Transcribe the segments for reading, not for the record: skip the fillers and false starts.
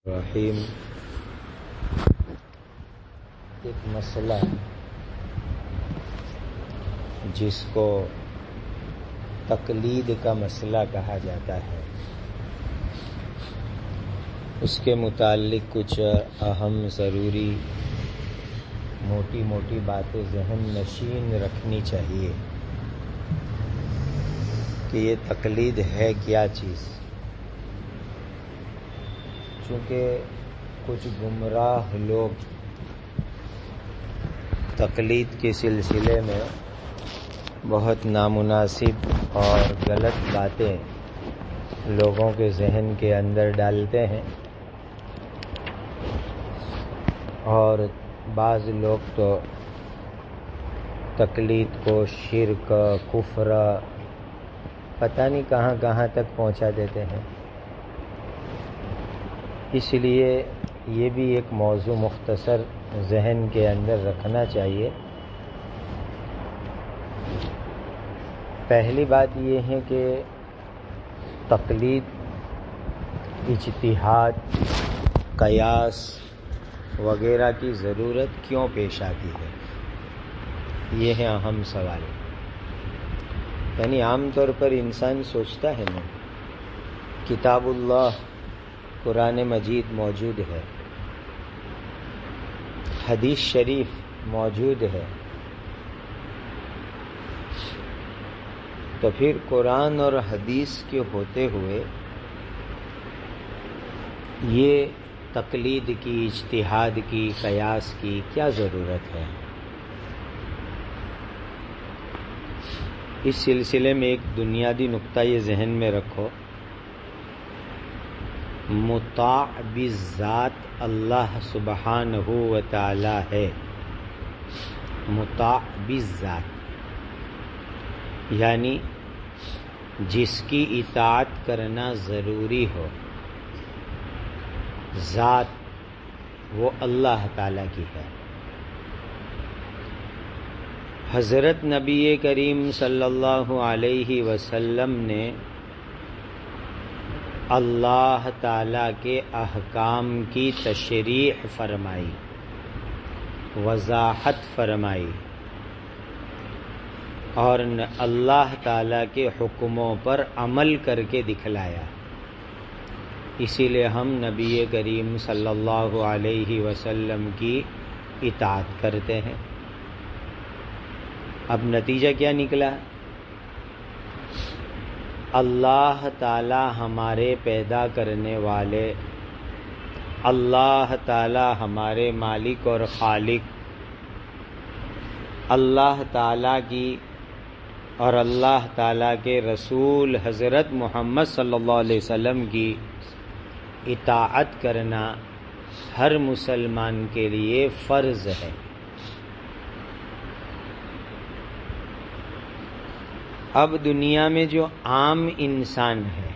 رحیم ایک مسئلہ جس کو تقلید کا مسئلہ کہا جاتا ہے، اس کے متعلق کچھ اہم ضروری موٹی موٹی باتیں ذہن نشین رکھنی چاہیے کہ یہ تقلید ہے کیا چیز۔ چونکہ کچھ گمراہ لوگ تقلید کے سلسلے میں بہت نامناسب اور غلط باتیں لوگوں کے ذہن کے اندر ڈالتے ہیں، اور بعض لوگ تو تقلید کو شرک، کفر، پتہ نہیں کہاں کہاں تک پہنچا دیتے ہیں۔ اس لیے یہ بھی ایک موضوع مختصر ذہن کے اندر رکھنا چاہیے۔ پہلی بات یہ ہے کہ تقلید، اجتہاد، قیاس وغیرہ کی ضرورت کیوں پیش آتی ہے، یہ ہے اہم سوال۔ یعنی عام طور پر انسان سوچتا ہے نا، کتاب اللہ قرآن مجید موجود ہے، حدیث شریف موجود ہے، تو پھر قرآن اور حدیث کے ہوتے ہوئے یہ تقلید کی، اجتہاد کی، قیاس کی کیا ضرورت ہے؟ اس سلسلے میں ایک بنیادی نقطہ یہ ذہن میں رکھو، مطاع بالذات اللہ سبحانہ و تعالی ہے۔ مطاع بالذات یعنی جس کی اطاعت کرنا ضروری ہو، ذات وہ اللہ تعالی کی ہے۔ حضرت نبی کریم صلی اللہ علیہ وسلم نے اللہ تعالی کے احکام کی تشریح فرمائی، وضاحت فرمائی، اور اللہ تعالی کے حکموں پر عمل کر کے دکھلایا۔ اسی لیے ہم نبی کریم صلی اللہ علیہ وسلم کی اطاعت کرتے ہیں۔ اب نتیجہ کیا نکلا؟ اللہ تعالی ہمارے پیدا کرنے والے، اللہ تعالی ہمارے مالک اور خالق، اللہ تعالی کی اور اللہ تعالی کے رسول حضرت محمد صلی اللہ علیہ وسلم کی اطاعت کرنا ہر مسلمان کے لیے فرض ہے۔ اب دنیا میں جو عام انسان ہے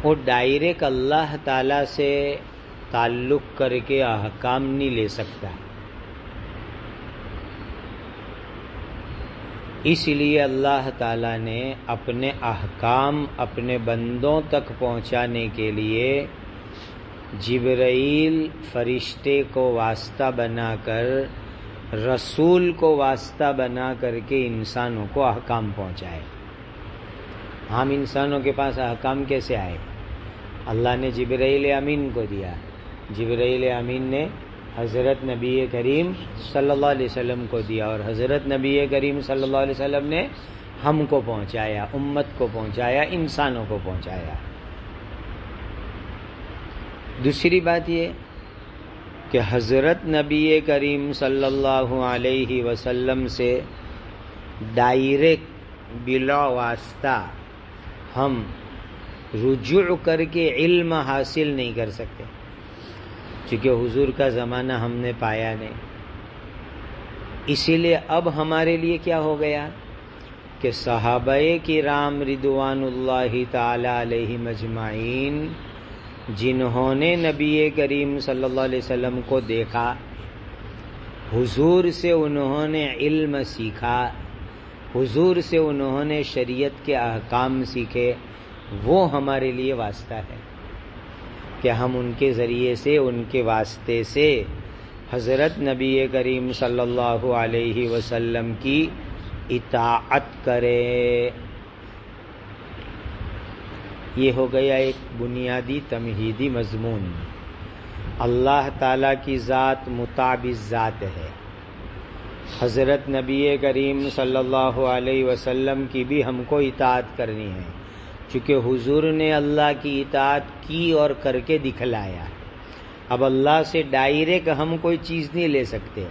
وہ ڈائریکٹ اللہ تعالی سے تعلق کر کے احکام نہیں لے سکتا، اس لیے اللہ تعالی نے اپنے احکام اپنے بندوں تک پہنچانے کے لیے جبرائیل فرشتے کو واسطہ بنا کر، رسول کو واسطہ بنا کر کے انسانوں کو احکام پہنچائے۔ عام انسانوں کے پاس احکام کیسے آئے؟ اللہ نے جبرائیل امین کو دیا، جبرائیل امین نے حضرت نبی کریم صلی اللہ علیہ وسلم کو دیا، اور حضرت نبی کریم صلی اللہ علیہ وسلم نے ہم کو پہنچایا، امت کو پہنچایا، انسانوں کو پہنچایا۔ دوسری بات یہ کہ حضرت نبی کریم صلی اللہ علیہ وسلم سے ڈائریکٹ بلا واسطہ ہم رجوع کر کے علم حاصل نہیں کر سکتے، چونکہ حضور کا زمانہ ہم نے پایا نہیں۔ اسی لیے اب ہمارے لیے کیا ہو گیا کہ صحابہ کرام رضوان اللہ تعالی علیہم اجمعین، جنہوں نے نبی کریم صلی اللہ علیہ وسلم کو دیکھا، حضور سے انہوں نے علم سیکھا، حضور سے انہوں نے شریعت کے احکام سیکھے، وہ ہمارے لیے واسطہ ہے۔ کہ ہم ان کے ذریعے سے، ان کے واسطے سے حضرت نبی کریم صلی اللہ علیہ وسلم کی اطاعت کریں۔ یہ ہو گیا ایک بنیادی تمہیدی مضمون۔ اللہ تعالیٰ کی ذات مطابق ذات ہے، حضرت نبی کریم صلی اللہ علیہ وسلم کی بھی ہم کو اطاعت کرنی ہے، چونکہ حضور نے اللہ کی اطاعت کی اور کر کے دکھلایا۔ اب اللہ سے ڈائریکٹ ہم کوئی چیز نہیں لے سکتے،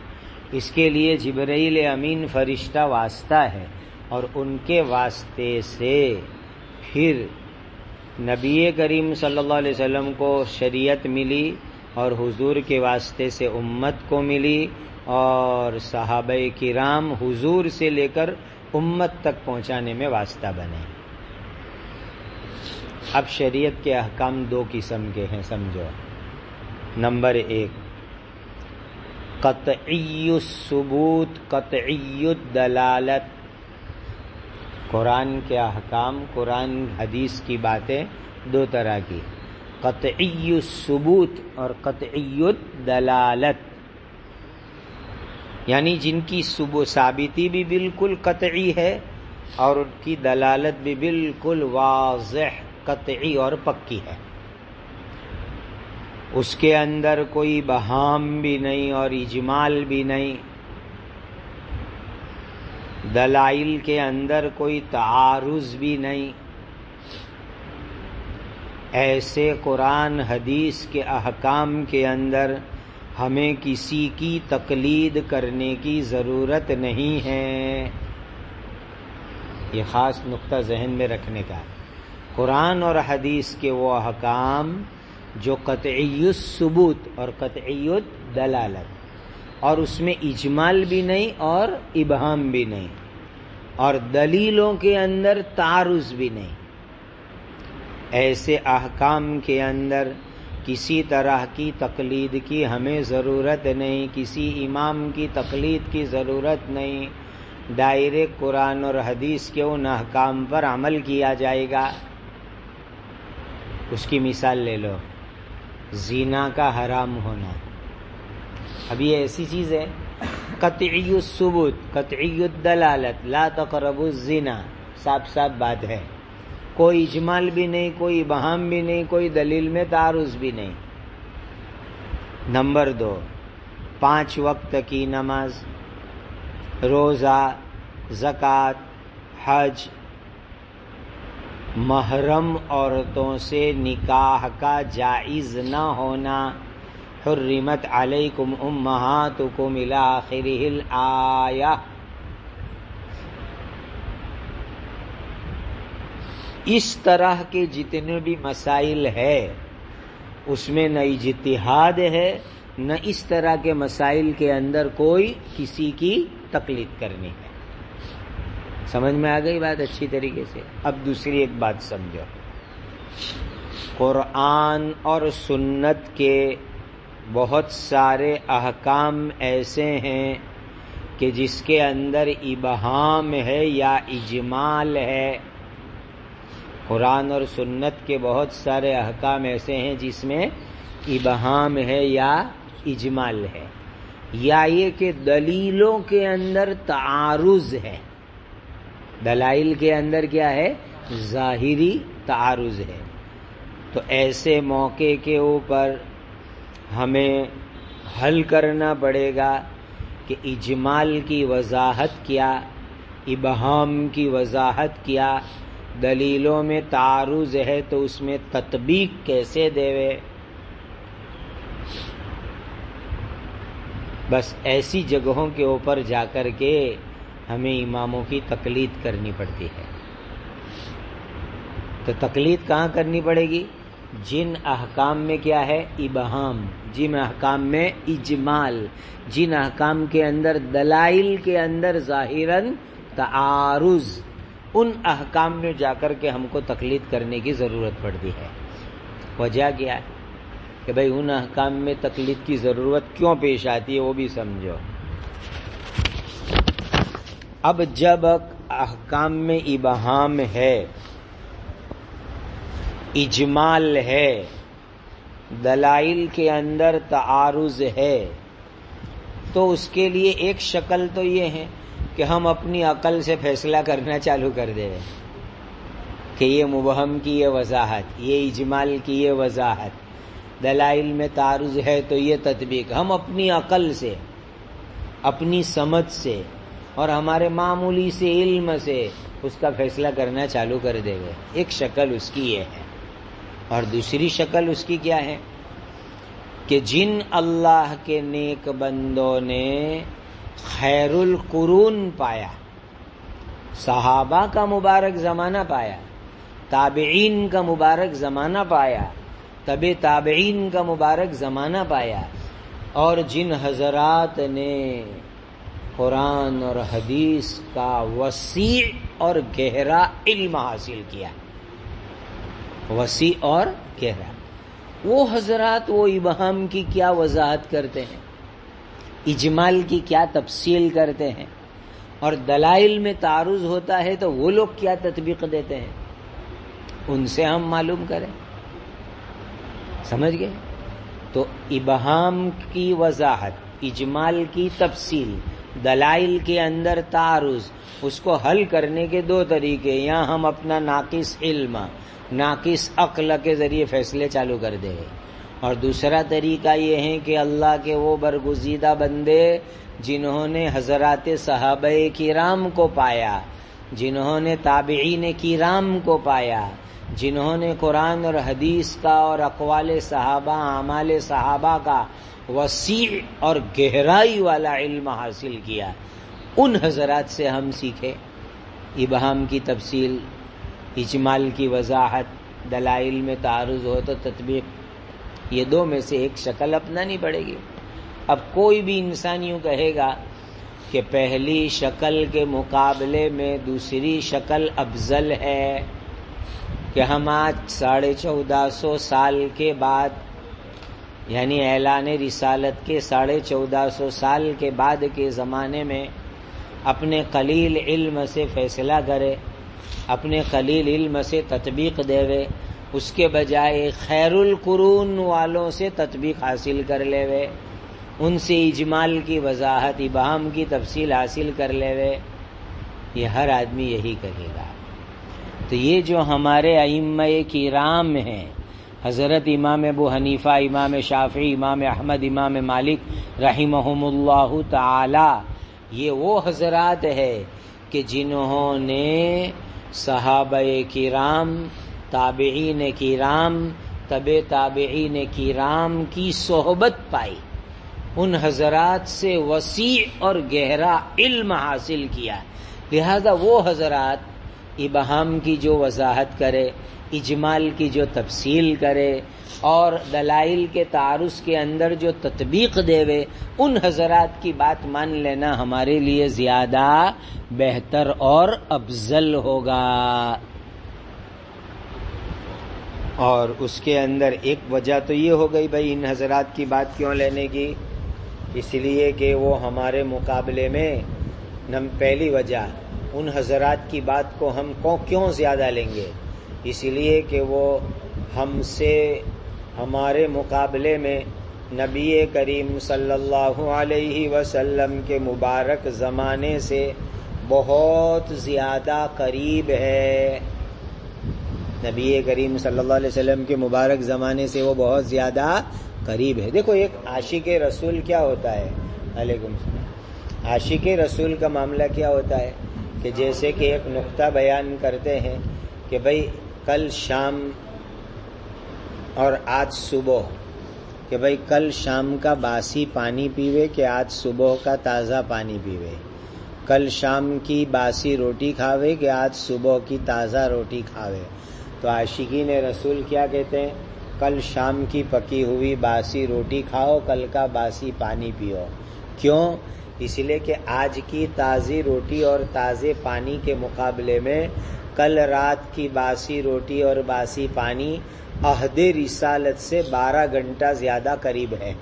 اس کے لیے جبرائیل امین فرشتہ واسطہ ہے، اور ان کے واسطے سے پھر نبی کریم صلی اللہ علیہ وسلم کو شریعت ملی، اور حضور کے واسطے سے امت کو ملی، اور صحابہ کرام حضور سے لے کر امت تک پہنچانے میں واسطہ بنے۔ اب شریعت کے احکام دو قسم کے ہیں، سمجھو۔ نمبر 1 قطعی الثبوت، قطعی الدلالت۔ قرآن کے احکام، قرآن حدیث کی باتیں دو طرح کی، قطعی الثبوت اور قطعی الدلالت، یعنی جن کی ثابتی بھی بالکل قطعی ہے اور ان کی دلالت بھی بالکل واضح، قطعی اور پکی ہے، اس کے اندر کوئی بہام بھی نہیں اور اجمال بھی نہیں، دلائل کے اندر کوئی تعارض بھی نہیں۔ ایسے قرآن حدیث کے احکام کے اندر ہمیں کسی کی تقلید کرنے کی ضرورت نہیں ہے، یہ خاص نقطہ ذہن میں رکھنے کا۔ قرآن اور حدیث کے وہ احکام جو قطعی الثبوت اور قطعی الدلالت، اور اس میں اجمال بھی نہیں اور ابہام بھی نہیں، اور دلیلوں کے اندر تعارض بھی نہیں، ایسے احکام کے اندر کسی طرح کی تقلید کی ہمیں ضرورت نہیں، کسی امام کی تقلید کی ضرورت نہیں، ڈائریکٹ قرآن اور حدیث کے ان احکام پر عمل کیا جائے گا۔ اس کی مثال لے لو، زنا کا حرام ہونا۔ اب یہ ایسی چیز ہے قطعی الثبوت، قطعی الدلالت، لا تقربوا الزنا، صاف صاف بات ہے، کوئی اجمال بھی نہیں، کوئی بہام بھی نہیں، کوئی دلیل میں تعارض بھی نہیں۔ نمبر 2 5 وقت کی نماز، روزہ، زکوٰۃ، حج، محرم عورتوں سے نکاح کا جائز نہ ہونا، حرمت علیکم امہاتکم الی آخرہ الآیہ۔ اس طرح کے جتنے بھی مسائل ہے اس میں نہ اجتہاد ہے، نہ اس طرح کے مسائل کے اندر کوئی کسی کی تقلید کرنی ہے۔ سمجھ میں آ گئی بات اچھی طریقے سے؟ اب دوسری ایک بات سمجھو، قرآن اور سنت کے بہت سارے احکام ایسے ہیں کہ جس کے اندر ابہام ہے یا اجمال ہے۔ قرآن اور سنت کے بہت سارے احکام ایسے ہیں جس میں ابہام ہے یا اجمال ہے، یا یہ کہ دلیلوں کے اندر تعارض ہے، دلائل کے اندر کیا ہے؟ ظاہری تعارض ہے۔ تو ایسے موقع کے اوپر ہمیں حل کرنا پڑے گا کہ اجمال کی وضاحت کیا، ابہام کی وضاحت کیا، دلیلوں میں تعارض ہے تو اس میں تطبیق کیسے دیوے۔ بس ایسی جگہوں کے اوپر جا کر کے ہمیں اماموں کی تقلید کرنی پڑتی ہے۔ تو تقلید کہاں کرنی پڑے گی؟ جن احکام میں کیا ہے؟ ابہام، جن احکام میں اجمال، جن احکام کے اندر دلائل کے اندر ظاہراً تعارض، ان احکام میں جا کر کے ہم کو تقلید کرنے کی ضرورت پڑتی ہے۔ وجہ کیا ہے کہ بھئی ان احکام میں تقلید کی ضرورت کیوں پیش آتی ہے وہ بھی سمجھو۔ اب جب احکام میں ابہام ہے، اجمال ہے، دلائل کے اندر تعارض ہے تو اس کے لیے ایک شکل تو یہ ہے کہ ہم اپنی عقل سے فیصلہ کرنا چالو کر دیں کہ یہ مبہم کی یہ وضاحت، یہ اجمال کی یہ وضاحت، دلائل میں تعارض ہے تو یہ تطبیق، ہم اپنی عقل سے، اپنی سمجھ سے اور ہمارے معمولی سے علم سے اس کا فیصلہ کرنا چالو کر دے گے. ایک شکل اس کی یہ ہے. اور دوسری شکل اس کی کیا ہے کہ جن اللہ کے نیک بندوں نے خیر القرون پایا، صحابہ کا مبارک زمانہ پایا، تابعین کا مبارک زمانہ پایا، تبع تابعین کا مبارک زمانہ پایا، اور جن حضرات نے قرآن اور حدیث کا وسیع اور گہرا علم حاصل کیا، وسیع اور گہرا، وہ حضرات وہ ابہام کی کیا وضاحت کرتے ہیں، اجمال کی کیا تفصیل کرتے ہیں، اور دلائل میں تعارض ہوتا ہے تو وہ لوگ کیا تطبیق دیتے ہیں، ان سے ہم معلوم کریں. سمجھ گئے؟ تو ابہام کی وضاحت، اجمال کی تفصیل، دلائل کے اندر تعارض، اس کو حل کرنے کے دو طریقے. یا ہم اپنا ناقص علم، ناقص عقل کے ذریعے فیصلے چالو کر دیں، اور دوسرا طریقہ یہ ہے کہ اللہ کے وہ برگزیدہ بندے جنہوں نے حضرات صحابہ کرام کو پایا، جنہوں نے تابعین کرام کو پایا، جنہوں نے قرآن اور حدیث کا اور اقوال صحابہ، اعمال صحابہ کا وسیع اور گہرائی والا علم حاصل کیا، ان حضرات سے ہم سیکھیں ابہام کی تفصیل، اجمال کی وضاحت، دلائل میں تعارض ہو تو تطبیق. یہ دو میں سے ایک شکل اپنانی پڑے گی. اب کوئی بھی انسان یوں کہے گا کہ پہلی شکل کے مقابلے میں دوسری شکل افضل ہے، کہ ہم آج 1450 سال کے بعد، یعنی اعلان رسالت کے 1450 سال کے بعد کے زمانے میں اپنے قلیل علم سے فیصلہ کرے، اپنے قلیل علم سے تطبیق دے وے، اس کے بجائے خیر القرون والوں سے تطبیق حاصل کر لے وے، ان سے اجمال کی وضاحت، ابہام کی تفصیل حاصل کر لے وے. یہ ہر آدمی یہی کہے گا. تو یہ جو ہمارے ائمہ کرام ہیں، حضرت امام ابو حنیفہ، امام شافعی، امام احمد، امام مالک رحمہم اللہ تعالی، یہ وہ حضرات ہے کہ جنہوں نے صحابہ کرام، تابعین کرام، تبع تابعین کرام کی صحبت پائی، ان حضرات سے وسیع اور گہرا علم حاصل کیا. لہذا وہ حضرات ابہام کی جو وضاحت کرے، اجمال کی جو تفصیل کرے، اور دلائل کے تعارض کے اندر جو تطبیق دے وے، ان حضرات کی بات مان لینا ہمارے لیے زیادہ بہتر اور افضل ہوگا. اور اس کے اندر ایک وجہ تو یہ ہو گئی بھائی ان حضرات کی بات کیوں لینے کی، اس لیے کہ وہ ہمارے مقابلے میں، پہلی وجہ ان حضرات کی بات کو ہم کیوں زیادہ لیں گے، اس لیے کہ وہ ہم سے، ہمارے مقابلے میں نبی کریم صلی اللہ علیہ وسلم کے مبارک زمانے سے بہت زیادہ قریب ہے. نبی کریم صلی اللہ علیہ وسلم کے مبارک زمانے سے وہ بہت زیادہ قریب ہے. دیکھو ایک عاشق رسول کیا ہوتا ہے، علیکم السلام، عاشق رسول کا معاملہ کیا ہوتا ہے کہ جیسے کہ ایک نقطہ بیان کرتے ہیں کہ بھئی کل شام اور آج صبح، کہ بھئی کل شام کا باسی پانی پیوے کہ آج صبح کا تازہ پانی پیوے، کل شام کی باسی روٹی کھاوے کہ آج صبح کی تازہ روٹی کھاوے. تو عاشقین رسول کیا کہتے ہیں؟ کل شام کی پکی ہوئی باسی روٹی کھاؤ، کل کا باسی پانی پیو. کیوں؟ اس لیے کہ آج کی تازی روٹی اور تازے پانی کے مقابلے میں کل رات کی باسی روٹی اور باسی پانی عہد رسالت سے 12 گھنٹہ زیادہ قریب ہے،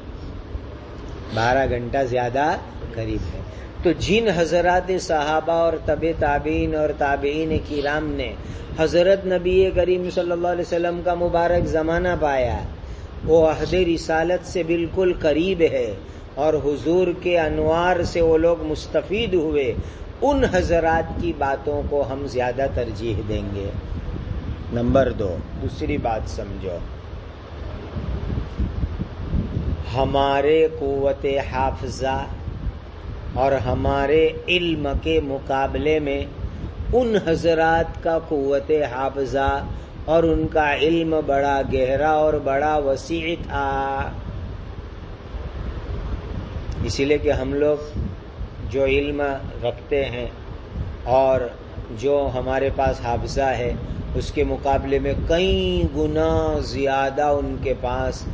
12 گھنٹہ زیادہ قریب ہے. تو جن حضرات صحابہ اور تبع تابعین اور تابعین کرام نے حضرت نبی کریم صلی اللہ علیہ وسلم کا مبارک زمانہ پایا، وہ عہد رسالت سے بالکل قریب ہے اور حضور کے انوار سے وہ لوگ مستفید ہوئے، ان حضرات کی باتوں کو ہم زیادہ ترجیح دیں گے۔ نمبر 2، دوسری بات سمجھو، ہمارے قوت حافظہ اور ہمارے علم کے مقابلے میں ان حضرات کا قوت حافظہ اور ان کا علم بڑا گہرا اور بڑا وسیع تھا۔ اسی لیے کہ ہم لوگ جو علم رکھتے ہیں اور جو ہمارے پاس حافظہ ہے اس کے مقابلے میں کئی گنا زیادہ ان کے پاس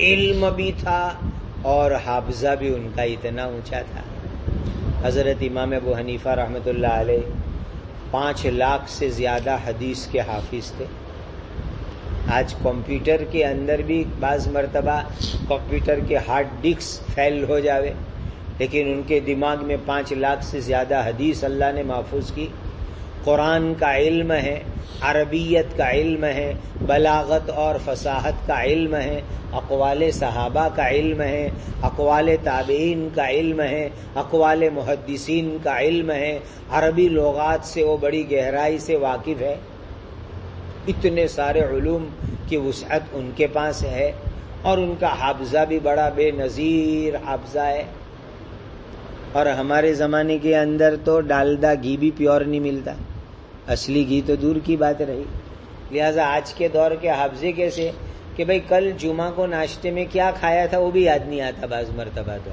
علم بھی تھا اور حافظہ بھی ان کا اتنا اونچا تھا۔ حضرت امام ابو حنیفہ رحمۃ اللہ علیہ 5 لاکھ سے زیادہ حدیث کے حافظ تھے۔ آج کمپیوٹر کے اندر بھی بعض مرتبہ کمپیوٹر کے ہارڈ ڈسک فیل ہو جاوے، لیکن ان کے دماغ میں 5 لاکھ سے زیادہ حدیث اللہ نے محفوظ کی۔ قرآن کا علم ہے، عربیت کا علم ہے، بلاغت اور فصاحت کا علم ہے، اقوال صحابہ کا علم ہے، اقوال تابعین کا علم ہے، اقوال محدثین کا علم ہے، عربی لغات سے وہ بڑی گہرائی سے واقف ہے۔ اتنے سارے علوم کی وسعت ان کے پاس ہے اور ان کا حافظہ بھی بڑا بے نظیر حافظہ ہے۔ اور ہمارے زمانے کے اندر تو ڈالڈا گھی بھی پیور نہیں ملتا، اصلی گھی تو دور کی بات رہی۔ لہذا آج کے دور کے حافظے کیسے کہ بھئی کل جمعہ کو ناشتے میں کیا کھایا تھا وہ بھی یاد نہیں آتا بعض مرتبہ تو۔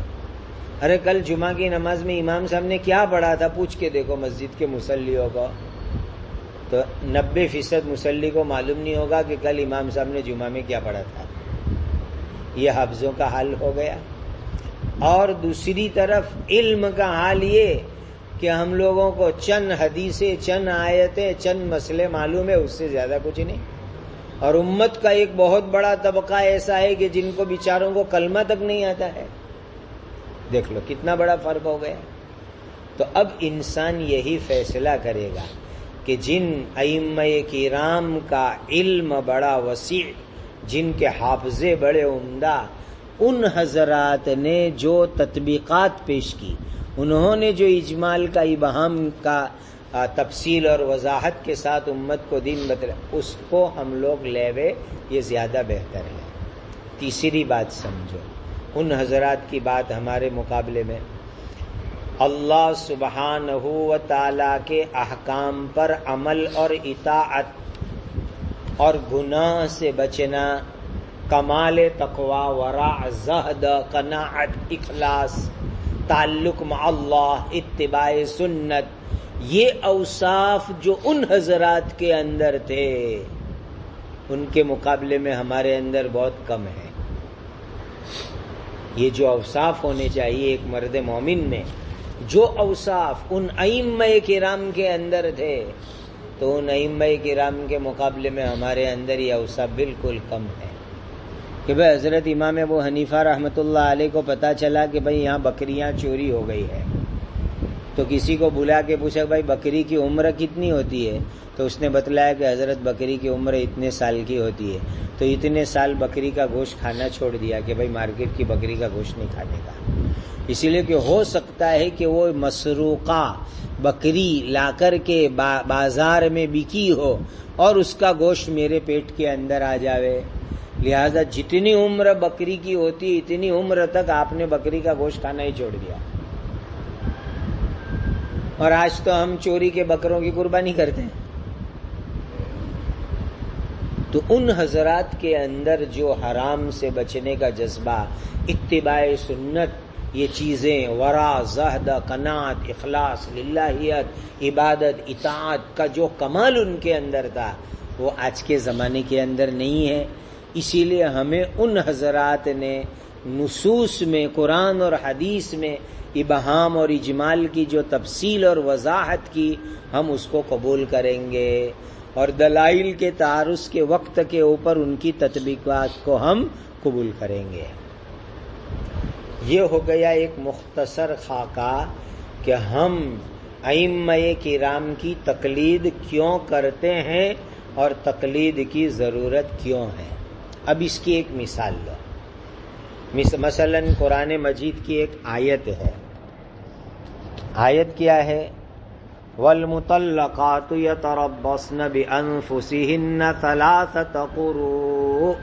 ارے کل جمعہ کی نماز میں امام صاحب نے کیا پڑھا تھا پوچھ کے دیکھو مسجد کے مصلیوں کو، تو 90% مصلی کو معلوم نہیں ہوگا کہ کل امام صاحب نے جمعہ میں کیا پڑھا تھا۔ یہ حافظوں کا حال ہو گیا۔ اور دوسری طرف علم کا حال یہ کہ ہم لوگوں کو چند حدیثیں، چند آیتیں، چند مسئلے معلوم ہے، اس سے زیادہ کچھ نہیں۔ اور امت کا ایک بہت بڑا طبقہ ایسا ہے کہ جن کو بیچاروں کو کلمہ تک نہیں آتا ہے۔ دیکھ لو کتنا بڑا فرق ہو گیا۔ تو اب انسان یہی فیصلہ کرے گا کہ جن ائمہ کرام کا علم بڑا وسیع، جن کے حافظے بڑے عمدہ، ان حضرات نے جو تطبیقات پیش کی، انہوں نے جو اجمال کا ابہام کا تفصیل اور وضاحت کے ساتھ امت کو دین بتایا، اس کو ہم لوگ لیوے، یہ زیادہ بہتر ہے۔ تیسری بات سمجھو، ان حضرات کی بات ہمارے مقابلے میں اللہ سبحانہ و تعالی کے احکام پر عمل اور اطاعت اور گناہ سے بچنا، کمال تقوی، ورع، زہد، قناعت، اخلاص، تعلق مع اللہ، اتباع سنت، یہ اوصاف جو ان حضرات کے اندر تھے ان کے مقابلے میں ہمارے اندر بہت کم ہے۔ یہ جو اوصاف ہونے چاہیے ایک مرد مومن میں، جو اوصاف ان ائمہ کرام کے اندر تھے، تو ان ائمہ کرام کے مقابلے میں ہمارے اندر یہ اوصاف بالکل کم ہے۔ کہ بھئی حضرت امام ابو حنیفہ رحمۃ اللہ علیہ کو پتہ چلا کہ بھئی یہاں بکریاں چوری ہو گئی ہے، تو کسی کو بلا کے پوچھا بھائی بکری کی عمر کتنی ہوتی ہے، تو اس نے بتلایا کہ حضرت بکری کی عمر اتنے سال کی ہوتی ہے، تو اتنے سال بکری کا گوشت کھانا چھوڑ دیا کہ بھائی مارکیٹ کی بکری کا گوشت نہیں کھانے کا۔ اسی لیے کہ ہو سکتا ہے کہ وہ مسروقہ بکری لا کر کے بازار میں بکی ہو اور اس کا گوشت میرے پیٹ کے اندر آ جاوے، لہذا جتنی عمر بکری کی ہوتی اتنی عمر تک آپ نے بکری کا گوشت کھانا ہی چھوڑ دیا۔ اور آج تو ہم چوری کے بکروں کی قربانی کرتے ہیں۔ تو ان حضرات کے اندر جو حرام سے بچنے کا جذبہ، اتباع سنت، یہ چیزیں، ورع، زہد، قناعت، اخلاص، للہیت، عبادت، اطاعت کا جو کمال ان کے اندر تھا، وہ آج کے زمانے کے اندر نہیں ہے۔ اسی لیے ہمیں ان حضرات نے نصوص میں، قرآن اور حدیث میں ابہام اور اجمال کی جو تفصیل اور وضاحت کی، ہم اس کو قبول کریں گے، اور دلائل کے تعارض کے وقت کے اوپر ان کی تطبیقات کو ہم قبول کریں گے۔ یہ ہو گیا ایک مختصر خاکہ کہ ہم ائمہ کرام کی تقلید کیوں کرتے ہیں اور تقلید کی ضرورت کیوں ہے۔ اب اس کی ایک مثال لو. مثلا قرآن مجید کی ایک آیت ہے. آیت کیا ہے؟ وَالْمُطَلَّقَاتُ يَتَرَبَّصْنَ بِأَنفُسِهِنَّ ثَلَاثَةَ قُرُوءٍ،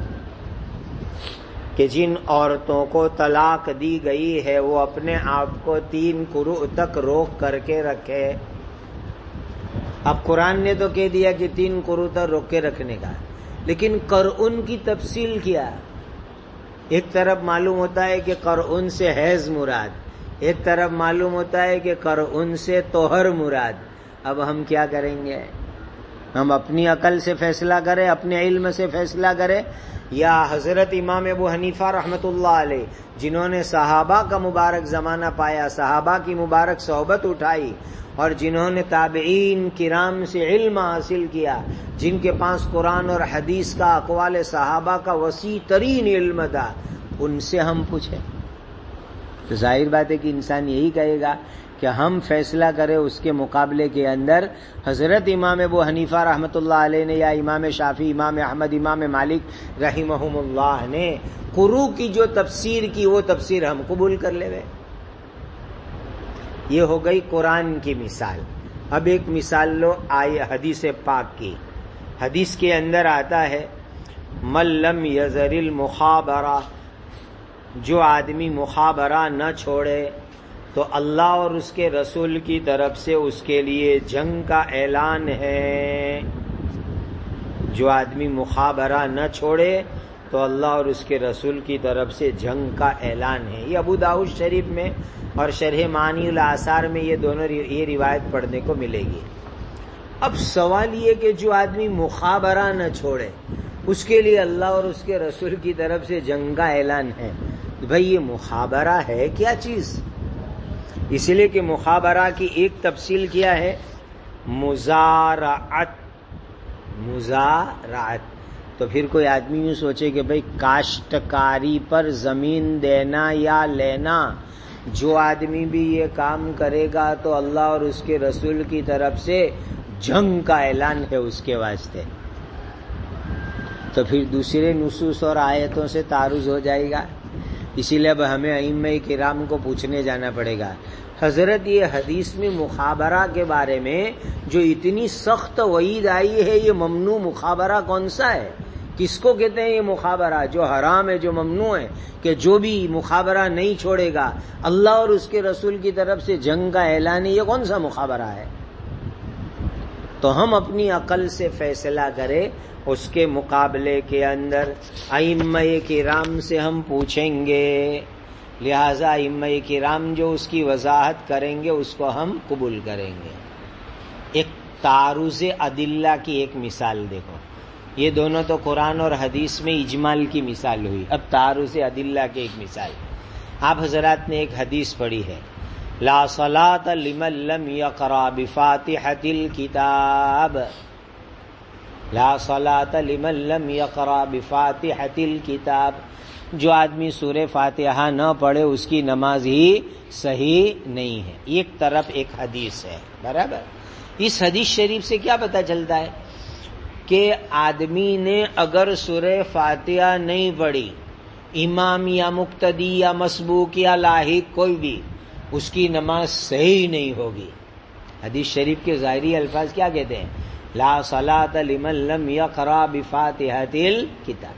کہ جن عورتوں کو طلاق دی گئی ہے وہ اپنے آپ کو 3 قروء تک روک کر کے رکھے. اب قرآن نے تو کہہ دیا کہ 3 قروء تک روک کے رکھنے کا، لیکن قرءن کی تفصیل کیا؟ ایک طرف معلوم ہوتا ہے کہ قرءن سے حیض مراد، ایک طرف معلوم ہوتا ہے کہ قرءن سے طہر مراد. اب ہم کیا کریں گے؟ ہم اپنی عقل سے فیصلہ کریں، اپنے علم سے فیصلہ کریں، یا حضرت امام ابو حنیفہ رحمۃ اللہ علیہ جنہوں نے صحابہ کا مبارک زمانہ پایا، صحابہ کی مبارک صحبت اٹھائی، اور جنہوں نے تابعین کرام سے علم حاصل کیا، جن کے پاس قرآن اور حدیث کا، اقوال صحابہ کا وسیع ترین علم تھا، ان سے ہم پوچھیں تو ظاہر بات ہے کہ انسان یہی کہے گا کہ ہم فیصلہ کریں اس کے مقابلے کے اندر حضرت امام ابو حنیفہ رحمۃ اللہ علیہ نے، یا امام شافعی، امام احمد، امام مالک رحمہم اللہ نے قروء کی جو تفسیر کی وہ تفسیر ہم قبول کر لے گئے. یہ ہو گئی قرآن کی مثال. اب ایک مثال لو آئے حدیث پاک کی. حدیث کے اندر آتا ہے من لم یذر المخابرہ، جو آدمی مخابرہ نہ چھوڑے تو اللہ اور اس کے رسول کی طرف سے اس کے لیے جنگ کا اعلان ہے. جو آدمی مخابرہ نہ چھوڑے تو اللہ اور اس کے رسول کی طرف سے جنگ کا اعلان ہے. یہ ابو داؤد شریف میں اور شرح معانی الاثار میں یہ دونوں یہ روایت پڑھنے کو ملے گی. اب سوال یہ کہ جو آدمی مخابرہ نہ چھوڑے اس کے لیے اللہ اور اس کے رسول کی طرف سے جنگ کا اعلان ہے. بھئی یہ مخابرہ ہے کیا چیز؟ اس لیے کہ مخابرہ کی ایک تفصیل کیا ہے؟ مزارعت. تو پھر کوئی آدمی یوں سوچے کہ بھئی کاشتکاری پر زمین دینا یا لینا، جو آدمی بھی یہ کام کرے گا تو اللہ اور اس کے رسول کی طرف سے جنگ کا اعلان ہے اس کے واسطے. تو پھر دوسرے نصوص اور آیتوں سے تعارض ہو جائے گا. اسی لیے اب ہمیں ائمہ کرام کو پوچھنے جانا پڑے گا، حضرت یہ حدیث میں مخابرہ کے بارے میں جو اتنی سخت وعید آئی ہے، یہ ممنوع مخابرہ کون سا ہے؟ کس کو کہتے ہیں یہ مخابرہ جو حرام ہے، جو ممنوع ہے، کہ جو بھی مخابرہ نہیں چھوڑے گا اللہ اور اس کے رسول کی طرف سے جنگ کا اعلان ہے، یہ کون سا مخابرہ ہے؟ تو ہم اپنی عقل سے فیصلہ کریں، اس کے مقابلے کے اندر ائمہ کرام سے ہم پوچھیں گے. لہذا ائمہ کرام جو اس کی وضاحت کریں گے اس کو ہم قبول کریں گے. ایک تعارض ادلہ کی ایک مثال دیکھو. یہ دونوں تو قرآن اور حدیث میں اجمال کی مثال ہوئی. اب تعارض ادلہ کی ایک مثال. آپ حضرات نے ایک حدیث پڑھی ہے، لا صلاۃ لمن لم یقرأ بفاتحۃ الکتاب. لا صلاۃ لمن لم یقرأ بفاتحۃ الکتاب. جو آدمی سورہ فاتحہ نہ پڑھے اس کی نماز ہی صحیح نہیں ہے. ایک طرف ایک حدیث ہے، برابر. اس حدیث شریف سے کیا پتہ چلتا ہے کہ آدمی نے اگر سورہ فاتحہ نہیں پڑھی، امام یا مقتدی یا مسبوق یا لاحق کوئی بھی، اس کی نماز صحیح نہیں ہوگی. حدیث شریف کے ظاہری الفاظ کیا کہتے ہیں؟ لا صلاۃ لمن لم یقرأ بفاتحۃ الکتاب.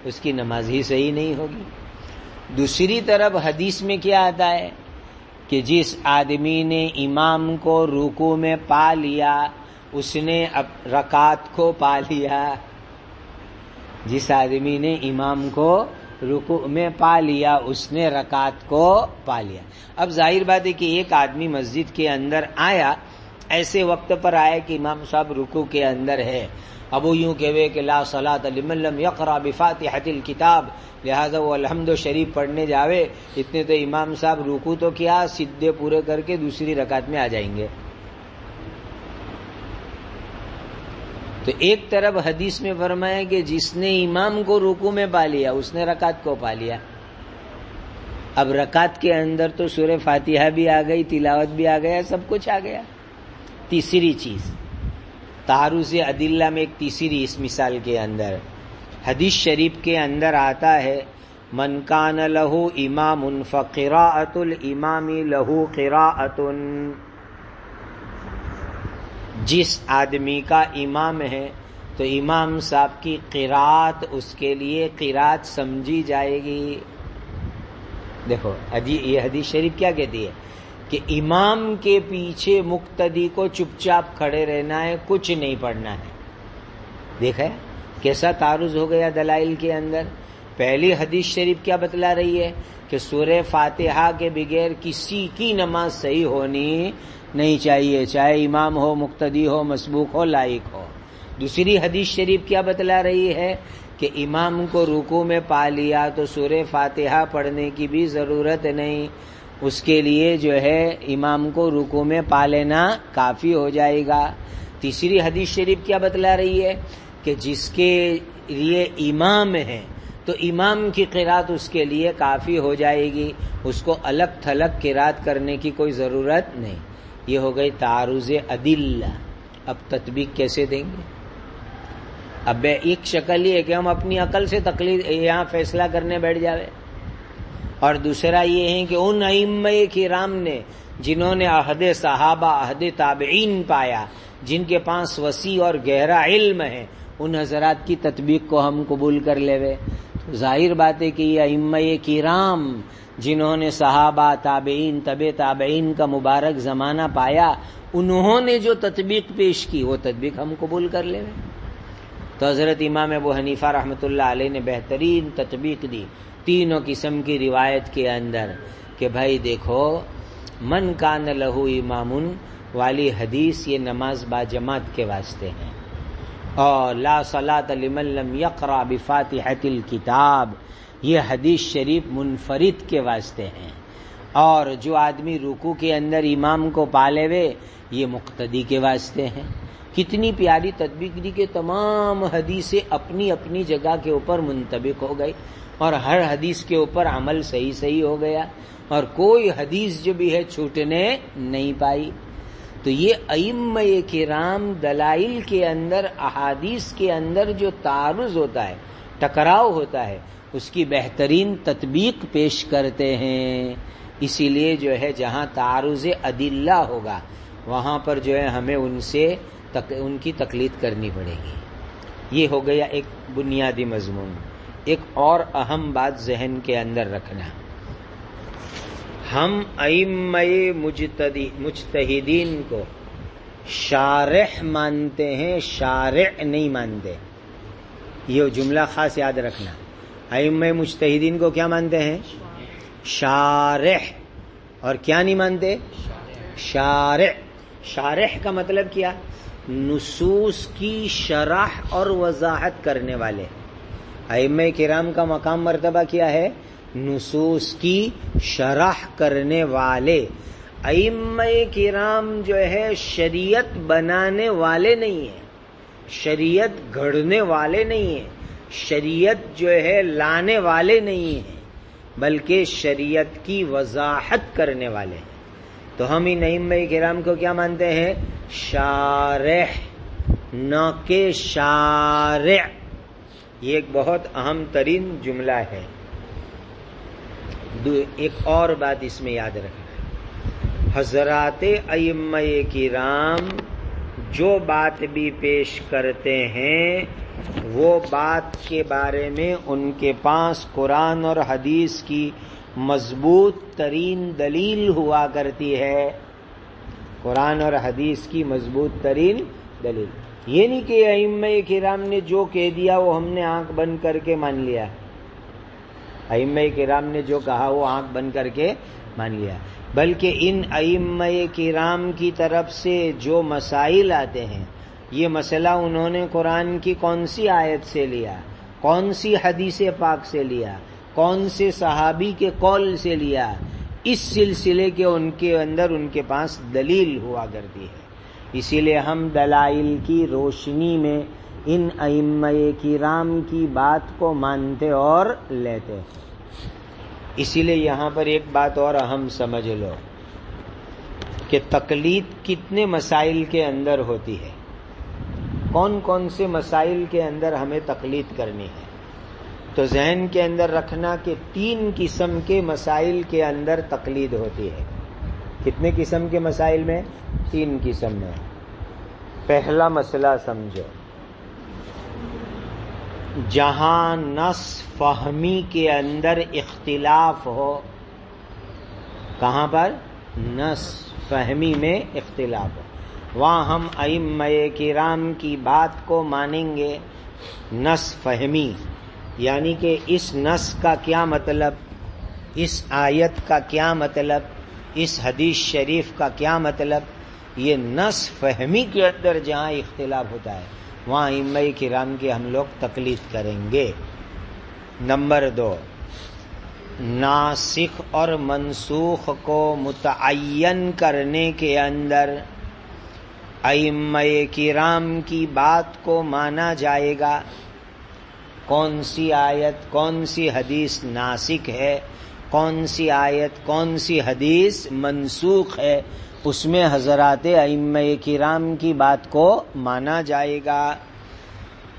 اس کی نماز ہی صحیح نہیں ہوگی. دوسری طرف حدیث میں کیا آتا ہے کہ جس آدمی نے امام کو رکوع میں پا لیا اس نے رکعت کو پا لیا. جس آدمی نے امام کو رکوع میں پا لیا اس نے رکعت کو پا لیا. اب ظاہر بات ہے کہ ایک آدمی مسجد کے اندر آیا، ایسے وقت پر آیا کہ امام صاحب رکوع کے اندر ہے. اب وہ یوں کہوے کہ لا صلاۃ لمن لم یقرأ بفاتحۃ الکتاب، لہذا وہ الحمد شریف پڑھنے جاوے. اتنے تو امام صاحب رکوع تو کیا سجدے پورے کر کے دوسری رکعت میں آ جائیں گے. تو ایک طرف حدیث میں فرمایا کہ جس نے امام کو رکوع میں پا لیا اس نے رکعت کو پا لیا. اب رکعت کے اندر تو سورہ فاتحہ بھی آ گئی، تلاوت بھی آ گیا، سب کچھ آ گیا. تیسری چیز تعارض ادلہ میں ایک تیسری اس مثال کے اندر حدیث شریف کے اندر آتا ہے من کان لہ امام فقراءۃ الامام لہ قراءۃ، جس آدمی کا امام ہے تو امام صاحب کی قراءت اس کے لیے قراءت سمجھی جائے گی۔ دیکھو یہ حدیث شریف کیا کہتی ہے کہ امام کے پیچھے مقتدی کو چپ چاپ کھڑے رہنا ہے، کچھ نہیں پڑھنا ہے۔ دیکھا کیسا تعارض ہو گیا دلائل کے اندر۔ پہلی حدیث شریف کیا بتلا رہی ہے کہ سورہ فاتحہ کے بغیر کسی کی نماز صحیح ہونی نہیں چاہیے، چاہے امام ہو، مقتدی ہو، مسبوق ہو، لائق ہو۔ دوسری حدیث شریف کیا بتلا رہی ہے کہ امام کو رکوع میں پا لیا تو سورہ فاتحہ پڑھنے کی بھی ضرورت نہیں، اس کے لیے جو ہے امام کو رکوع میں پا لینا کافی ہو جائے گا۔ تیسری حدیث شریف کیا بتلا رہی ہے کہ جس کے لیے امام ہے تو امام کی قرات اس کے لیے کافی ہو جائے گی، اس کو الگ تھلگ قرات کرنے کی کوئی ضرورت نہیں۔ یہ ہو گئی تعارض ادلہ۔ اب تطبیق کیسے دیں گے؟ اب ایک شکل یہ ہے کہ ہم اپنی عقل سے تقلید یہاں فیصلہ کرنے بیٹھ جاوے، اور دوسرا یہ ہے کہ ان ائمہ کرام نے جنہوں نے عہد صحابہ عہد تابعین پایا، جن کے پاس وسیع اور گہرا علم ہے، ان حضرات کی تطبیق کو ہم قبول کر لیوے۔ تو ظاہر بات ہے کہ یہ ائمہ کرام جنہوں نے صحابہ تابعین طبع تابعین کا مبارک زمانہ پایا، انہوں نے جو تطبیق پیش کی وہ تطبیق ہم قبول کر لیوے۔ تو حضرت امام ابو حنیفہ رحمۃ اللہ علیہ نے بہترین تطبیق دی تینوں قسم کی روایت کے اندر کہ بھائی دیکھو من کان لہ امام والی حدیث یہ نماز با جماعت کے واسطے ہیں، اور لا صلاۃ لمن لم یقرأ بفاتحۃ الکتاب یہ حدیث شریف منفرد کے واسطے ہیں، اور جو آدمی رکوع کے اندر امام کو پالے ہوئے یہ مقتدی کے واسطے ہیں۔ کتنی پیاری تطبیق دی کہ تمام حدیثیں اپنی اپنی جگہ کے اوپر منطبق ہو گئی، اور ہر حدیث کے اوپر عمل صحیح ہو گیا، اور کوئی حدیث جو بھی ہے چھوٹنے نہیں پائی۔ تو یہ ائمہ کرام دلائل کے اندر احادیث کے اندر جو تعارض ہوتا ہے، ٹکراؤ ہوتا ہے، اس کی بہترین تطبیق پیش کرتے ہیں۔ اسی لیے جو ہے جہاں تعارض ادلہ ہوگا وہاں پر جو ہے ہمیں ان کی تقلید کرنی پڑے گی۔ یہ ہو گیا ایک بنیادی مضمون۔ ایک اور اہم بات ذہن کے اندر رکھنا، ہم ائمہ مجتہدین کو شارح مانتے ہیں، شارع نہیں مانتے۔ یہ جملہ خاص یاد رکھنا، ائمہ مجتہدین کو کیا مانتے ہیں؟ شارح۔ اور کیا نہیں مانتے؟ شارع۔ شارح کا مطلب کیا؟ نصوص کی شرح اور وضاحت کرنے والے۔ ائمہ کرام کا مقام مرتبہ کیا ہے؟ نصوص کی شرح کرنے والے۔ ائمہ کرام جو ہے شریعت بنانے والے نہیں ہیں، شریعت گھڑنے والے نہیں ہیں، شریعت جو ہے لانے والے نہیں ہیں، بلکہ شریعت کی وضاحت کرنے والے ہیں۔ تو ہم ان ائمہ کرام کو کیا مانتے ہیں؟ شارح، نہ کہ شارع۔ یہ ایک بہت اہم ترین جملہ ہے۔ ایک اور بات اس میں یاد رکھنا، حضرات ائمہ کرام جو بات بھی پیش کرتے ہیں وہ بات کے بارے میں ان کے پاس قرآن اور حدیث کی مضبوط ترین دلیل ہوا کرتی ہے، قرآن اور حدیث کی مضبوط ترین دلیل۔ یہ نہیں کہ ائمہ کرام نے جو کہہ دیا وہ ہم نے آنکھ بند کر کے مان لیا، ائمہ کرام نے جو کہا وہ آنکھ بند کر کے مان لیا، بلکہ ان ائمہ کرام کی طرف سے جو مسائل آتے ہیں یہ مسئلہ انہوں نے قرآن کی کون سی آیت سے لیا، کون سی حدیث پاک سے لیا، کون سے صحابی کے قول سے لیا، اس سلسلے کے ان کے اندر ان کے پاس دلیل ہوا کرتی ہے۔ اسی لیے ہم دلائل کی روشنی میں ان ائمہ کرام کی بات کو مانتے اور لیتے۔ اسی لیے یہاں پر ایک بات اور اہم سمجھ لو کہ تقلید کتنے مسائل کے اندر ہوتی ہے، کون کون سے مسائل کے اندر ہمیں تقلید کرنی ہے۔ تو ذہن کے اندر رکھنا کہ 3 قسم کے مسائل کے اندر تقلید ہوتی ہے. کتنے قسم کے مسائل میں؟ 3 قسم میں. پہلا مسئلہ سمجھو، جہاں نص فہمی کے اندر اختلاف ہو. کہاں پر؟ نص فہمی میں اختلاف ہو، وہاں ہم ائمہ کرام کی بات کو مانیں گے. نص فہمی یعنی کہ اس نص کا کیا مطلب، اس آیت کا کیا مطلب، اس حدیث شریف کا کیا مطلب، یہ نص فہمی کے اندر جہاں اختلاف ہوتا ہے وہاں ائمہ کرام کی ہم لوگ تقلید کریں گے. نمبر 2، ناسخ اور منسوخ کو متعین کرنے کے اندر ائمہ کرام کی بات کو مانا جائے گا. کون سی آیت کون سی حدیث ناسخ ہے، کون سی آیت کون سی حدیث منسوخ ہے، اس میں حضرات ائمہ کرام کی بات کو مانا جائے گا.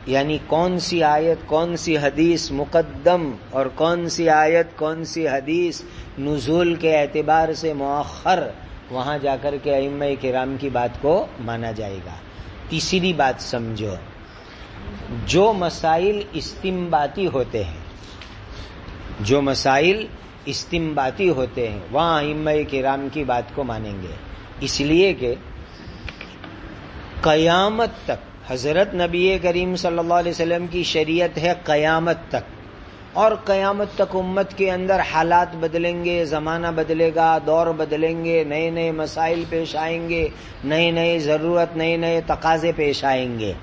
یعنی کون سی آیت کون سی حدیث مقدم اور کون سی آیت کون سی حدیث نزول کے اعتبار سے مؤخر، وہاں جا کر کے ائمہ کرام کی بات کو مانا جائے گا. تیسری بات سمجھو، جو مسائل استنباطی ہوتے ہیں، جو مسائل استنباطی ہوتے ہیں وہاں ائمہ کرام کی بات کو مانیں گے. اس لیے کہ قیامت تک حضرت نبی کریم صلی اللہ علیہ وسلم کی شریعت ہے قیامت تک، اور قیامت تک امت کے اندر حالات بدلیں گے، زمانہ بدلے گا، دور بدلیں گے، نئے نئے مسائل پیش آئیں گے، نئے نئے ضرورت، نئے نئے تقاضے پیش آئیں گے.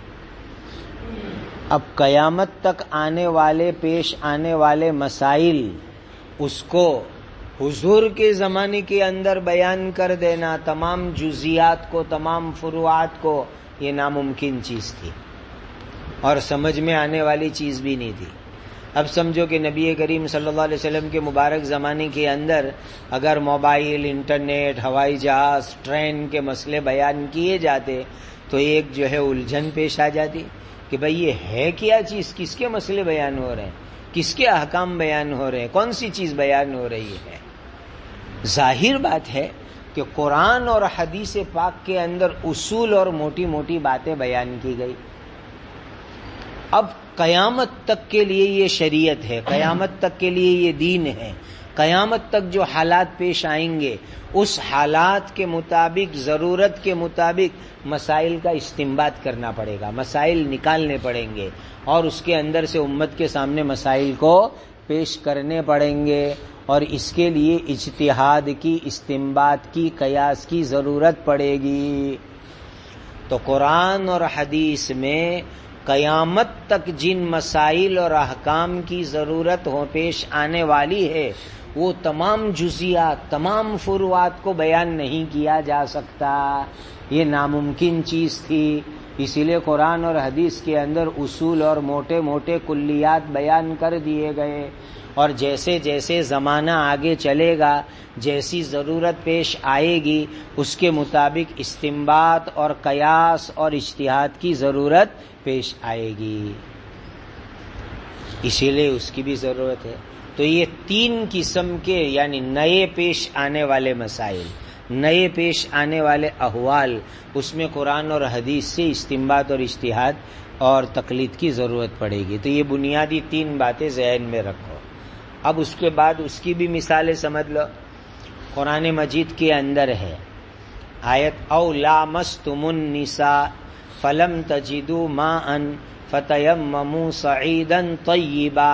اب قیامت تک آنے والے پیش آنے والے مسائل اس کو حضور کے زمانے کے اندر بیان کر دینا، تمام جزیات کو، تمام فروعات کو، یہ ناممکن چیز تھی اور سمجھ میں آنے والی چیز بھی نہیں تھی. اب سمجھو کہ نبی کریم صلی اللہ علیہ وسلم کے مبارک زمانے کے اندر اگر موبائل، انٹرنیٹ، ہوائی جہاز، ٹرین کے مسئلے بیان کیے جاتے تو ایک جو ہے الجھن پیش آ جاتی کہ بھئی یہ ہے کیا چیز، کس کے مسئلے بیان ہو رہے ہیں، کس کے احکام بیان ہو رہے ہیں، کون سی چیز بیان ہو رہی ہے. ظاہر بات ہے کہ قرآن اور حدیث پاک کے اندر اصول اور موٹی موٹی باتیں بیان کی گئی. اب قیامت تک کے لیے یہ شریعت ہے، قیامت تک کے لیے یہ دین ہے. قیامت تک جو حالات پیش آئیں گے اس حالات کے مطابق، ضرورت کے مطابق مسائل کا استنباط کرنا پڑے گا، مسائل نکالنے پڑیں گے اور اس کے اندر سے امت کے سامنے مسائل کو پیش کرنے پڑیں گے. اور اس کے لیے اجتہاد کی، استنباط کی، قیاس کی ضرورت پڑے گی. تو قرآن اور حدیث میں قیامت تک جن مسائل اور احکام کی ضرورت ہو پیش آنے والی ہے وہ تمام جزیات، تمام فروعات کو بیان نہیں کیا جا سکتا، یہ ناممکن چیز تھی. اسی لیے قرآن اور حدیث کے اندر اصول اور موٹے موٹے کلیات بیان کر دیے گئے. اور جیسے جیسے زمانہ آگے چلے گا، جیسی ضرورت پیش آئے گی اس کے مطابق استنباط اور قیاس اور اجتہاد کی ضرورت پیش آئے گی، اسی لیے اس کی بھی ضرورت ہے. تو یہ 3 قسم کے یعنی نئے پیش آنے والے مسائل، نئے پیش آنے والے احوال، اس میں قرآن اور حدیث سے استنباط اور اجتہاد اور تقلید کی ضرورت پڑے گی. تو یہ بنیادی 3 باتیں ذہن میں رکھو. اب اس کے بعد اس کی بھی مثالیں سمجھ لو. قرآن مجید کے اندر ہے آیت او لامستم النساء فلم تجدوا ماء فتیمموا صعیدا طیبا.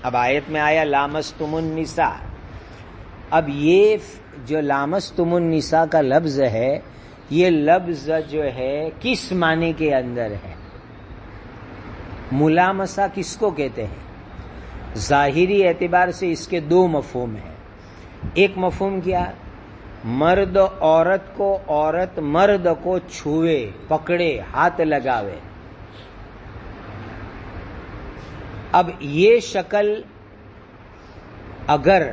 اب آیت میں آیا لامستم النساء. اب یہ جو لامستم النساء کا لفظ ہے، یہ لفظ جو ہے کس معنی کے اندر ہے؟ ملامسہ کس کو کہتے ہیں؟ ظاہری اعتبار سے اس کے 2 مفہوم ہیں. ایک مفہوم کیا؟ مرد عورت کو، عورت مرد کو چھوئے، پکڑے، ہاتھ لگاوے. اب یہ شکل اگر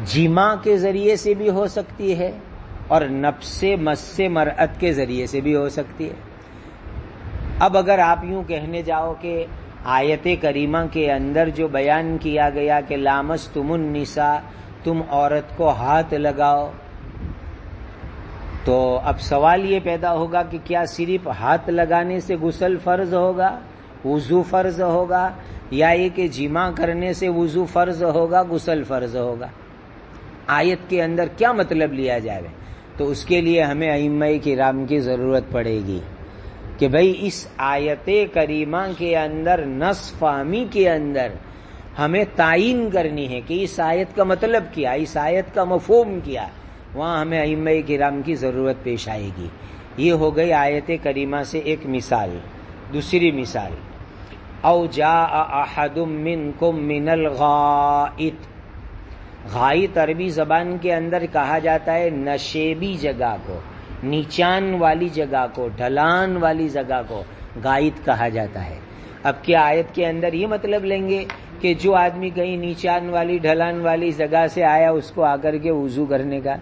جماع کے ذریعے سے بھی ہو سکتی ہے اور نفس مس مرأت کے ذریعے سے بھی ہو سکتی ہے. اب اگر آپ یوں کہنے جاؤ کہ آیت کریمہ کے اندر جو بیان کیا گیا کہ لامستم النساء، تم عورت کو ہاتھ لگاؤ، تو اب سوال یہ پیدا ہوگا کہ کیا صرف ہاتھ لگانے سے غسل فرض ہوگا، وضو فرض ہوگا، یا یہ کہ جماع کرنے سے وضو فرض ہوگا، غسل فرض ہوگا؟ آیت کے اندر کیا مطلب لیا جائے؟ تو اس کے لیے ہمیں ائمہ کرام کی ضرورت پڑے گی کہ بھئی اس آیت کریمہ کے اندر، نص فہمی کے اندر ہمیں تعین کرنی ہے کہ اس آیت کا مطلب کیا، اس آیت کا مفہوم کیا، وہاں ہمیں ائمہ کرام کی ضرورت پیش آئے گی۔ یہ ہو گئی آیت کریمہ سے ایک مثال۔ دوسری مثال، او جاء احد منکم من الغائط، غائط عربی زبان کے اندر کہا جاتا ہے نشیبی جگہ کو، نیچان والی جگہ کو، ڈھلان والی جگہ کو غائط کہا جاتا ہے۔ اب کیا آیت کے اندر یہ مطلب لیں گے کہ جو آدمی کہیں نیچان والی ڈھلان والی جگہ سے آیا اس کو آ کر کے وضو کرنے کا،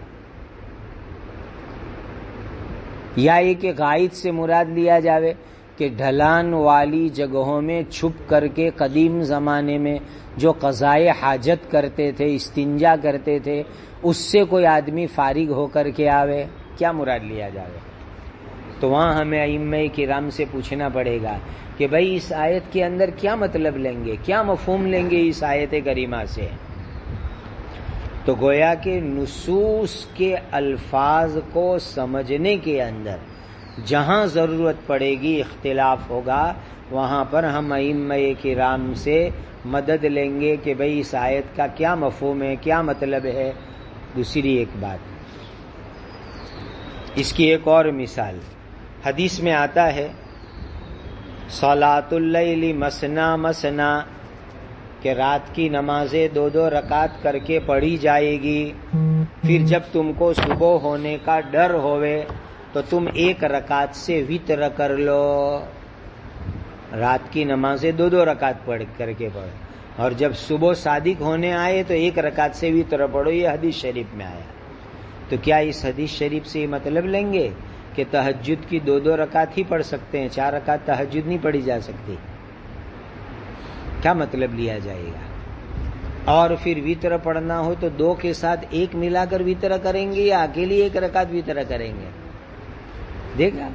یا یہ کہ غائط سے مراد لیا جاوے کہ ڈھلان والی جگہوں میں چھپ کر کے قدیم زمانے میں جو قضائے حاجت کرتے تھے، استنجا کرتے تھے، اس سے کوئی آدمی فارغ ہو کر کے آوے، کیا مراد لیا جاوے؟ تو وہاں ہمیں ائمہ کرام سے پوچھنا پڑے گا کہ بھئی اس آیت کے اندر کیا مطلب لیں گے، کیا مفہوم لیں گے اس آیت کریمہ سے؟ تو گویا کہ نصوص کے الفاظ کو سمجھنے کے اندر جہاں ضرورت پڑے گی، اختلاف ہوگا، وہاں پر ہم ائمہ کرام سے مدد لیں گے کہ بھئی اس آیت کا کیا مفہوم ہے، کیا مطلب ہے۔ دوسری ایک بات، اس کی ایک اور مثال حدیث میں آتا ہے، صلاۃ اللیل مثنا مثنا، کہ رات کی نمازیں 2 رکعت کر کے پڑھی جائے گی، پھر جب تم کو صبح ہونے کا ڈر ہوئے تو تم 1 رکعت سے وتر کر لو۔ رات کی نمازیں 2 رکعت پڑھ کر کے پڑھو، اور جب صبح صادق ہونے آئے تو 1 رکعت سے وتر پڑھو، یہ حدیث شریف میں آیا۔ تو کیا اس حدیث شریف سے یہ مطلب لیں گے کہ تہجد کی 2 رکعت ہی پڑھ سکتے ہیں، 4 رکعت تہجد نہیں پڑھی جا سکتی؟ کیا مطلب لیا جائے گا؟ اور پھر وتر پڑھنا ہو تو 2 کے ساتھ 1 ملا کر وتر کریں گے، یا اکیلی 1 رکعت وتر کریں گے؟ دیکھا،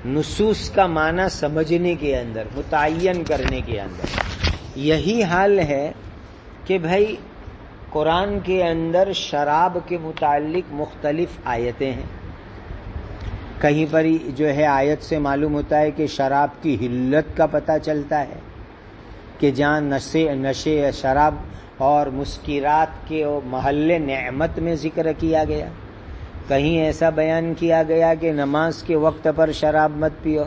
نصوص کا معنی سمجھنے کے اندر، متعین کرنے کے اندر یہی حال ہے کہ بھائی قرآن کے اندر شراب کے متعلق مختلف آیتیں ہیں۔ کہیں پر جو ہے آیت سے معلوم ہوتا ہے کہ شراب کی حلت کا پتہ چلتا ہے، کہ جہاں نشے شراب اور مسکرات کے محل نعمت میں ذکر کیا گیا، کہیں ایسا بیان کیا گیا کہ نماز کے وقت پر شراب مت پیو،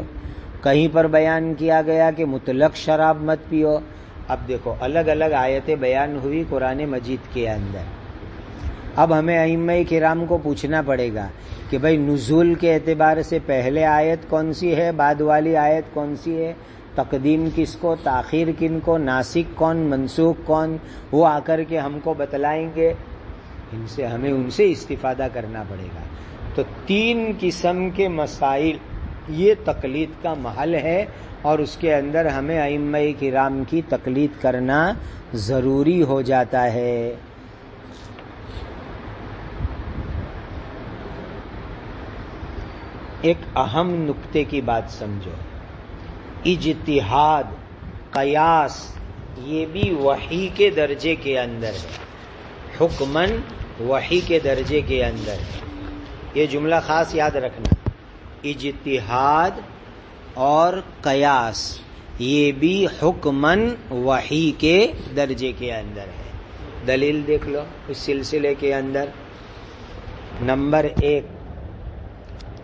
کہیں پر بیان کیا گیا کہ مطلق شراب مت پیو۔ اب دیکھو الگ الگ آیتیں بیان ہوئی قرآن مجید کے اندر۔ اب ہمیں ائمہ کرام کو پوچھنا پڑے گا کہ بھئی نزول کے اعتبار سے پہلے آیت کون سی ہے، بعد والی آیت کون سی ہے، تقدیم کس کو، تاخیر کن کو، ناسخ کون، منسوخ کون، وہ آ کر کے ہم کو بتلائیں گے، ہمیں ان سے استفادہ کرنا پڑے گا۔ تو 3 قسم کے مسائل یہ تقلید کا محل ہے، اور اس کے اندر ہمیں ائمہ کرام کی تقلید کرنا ضروری ہو جاتا ہے۔ ایک اہم نقطے کی بات سمجھو، اجتہاد، قیاس، یہ بھی وحی کے درجے کے اندر ہے، حکماً وحی کے درجے کے اندر ہے۔ یہ جملہ خاص یاد رکھنا، اجتہاد اور قیاس یہ بھی حکماً وحی کے درجے کے اندر ہے۔ دلیل دیکھ لو اس سلسلے کے اندر۔ نمبر 1،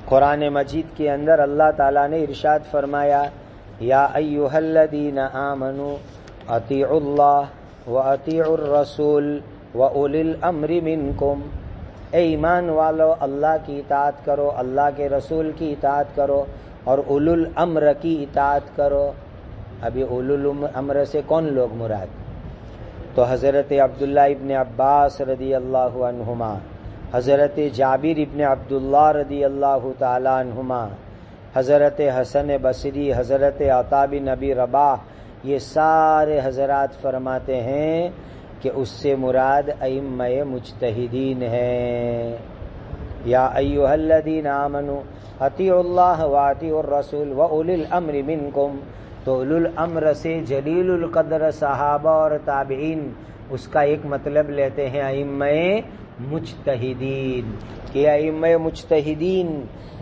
قرآن مجید کے اندر اللہ تعالیٰ نے ارشاد فرمایا، یا ایھا الذین آمنوا اطیعوا اللہ واطیعوا الرسول واولی الامر منکم، اے ایمان والو اللہ کی اطاعت کرو، اللہ کے رسول کی اطاعت کرو، اور اولو الامر کی اطاعت کرو۔ ابھی اولو الامر سے کون لوگ مراد؟ تو حضرت عبداللہ ابن عباس رضی اللہ عنہما، حضرت جابر ابن عبداللہ رضی اللہ تعالی عنہما، حضرت حسن بصری، حضرت عطا بن ابی رباح، یہ سارے حضرات فرماتے ہیں کہ اس سے مراد ائمہ مجتہدین ہیں. یا ایھا الذین آمنوا اطیعوا اللہ واطیعوا الرسول واولی الامر منکم. تو اولو الامر سے جلیل القدر صحابہ اور تابعین، اس کا ایک مطلب لیتے ہیں ائمہ مجتہدین، کہ ائمہ مجتہدین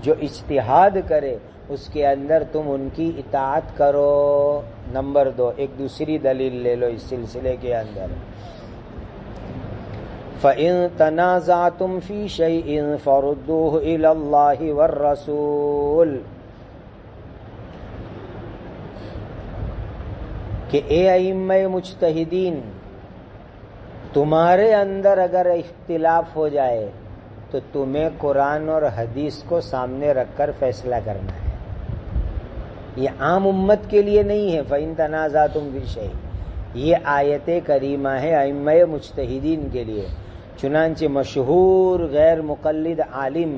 جو اجتہاد کرے اس کے اندر تم ان کی اطاعت کرو. نمبر 2 ایک دوسری دلیل لے لو اس سلسلے کے اندر. فَإِن تَنَازَعْتُمْ فِي شَيْءٍ فَرُدُّوهُ إِلَى اللَّهِ وَالرَّسُولِ. کہ اے ائمہ مجتہدین، تمہارے اندر اگر اختلاف ہو جائے تو تمہیں قرآن اور حدیث کو سامنے رکھ کر فیصلہ کرنا ہے. یہ عام امت کے لیے نہیں ہے. فَإِن تَنَازَعْتُمْ فِي شَيْءٍ، یہ آیت کریمہ ہے ائمہ مجتہدین کے لیے. چنانچہ مشہور غیر مقلد عالم